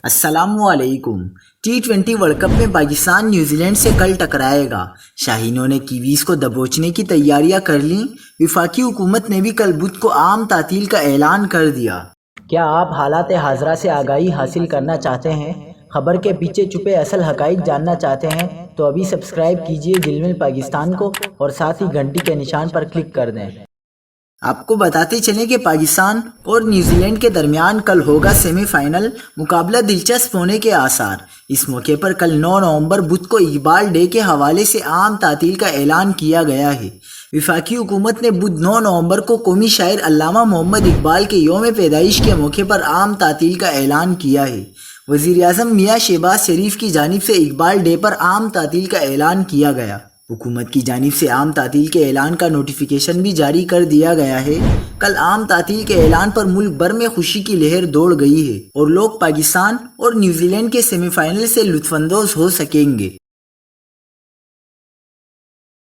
السلام علیکم۔ T20 world cup میں پاکستان نیوزی لینڈ سے کل ٹکرائے گا۔ شاہینوں نے کیویز کو دبوچنے کی تیاریاں کر لیں۔ وفاقی حکومت نے بھی کل بدھ کو عام تعطیل کا اعلان کر دیا۔ کیا آپ حالات حاضرہ سے آگاہی حاصل کرنا چاہتے ہیں؟ خبر کے پیچھے چھپے اصل حقائق جاننا چاہتے ہیں تو ابھی سبسکرائب کیجیے ذیل پاکستان کو اور ساتھ ہی گھنٹی کے نشان پر کلک کر دیں۔ آپ کو بتاتے چلیں کہ پاکستان اور نیوزی لینڈ کے درمیان کل ہوگا سیمی فائنل مقابلہ۔ دلچسپ ہونے کے آثار۔ اس موقع پر کل 9 نومبر بدھ کو اقبال ڈے کے حوالے سے عام تعطیل کا اعلان کیا گیا ہے۔ وفاقی حکومت نے بدھ 9 نومبر کو قومی شاعر علامہ محمد اقبال کے یوم پیدائش کے موقع پر عام تعطیل کا اعلان کیا ہے۔ وزیر اعظم میاں شہباز شریف کی جانب سے اقبال ڈے پر عام تعطیل کا اعلان کیا گیا۔ حکومت کی جانب سے عام تعطیل کے اعلان کا نوٹیفیکیشن بھی جاری کر دیا گیا ہے۔ کل عام تعطیل کے اعلان پر ملک بھر میں خوشی کی لہر دوڑ گئی ہے اور لوگ پاکستان اور نیوزی لینڈ کے سیمی فائنل سے لطف اندوز ہو سکیں گے۔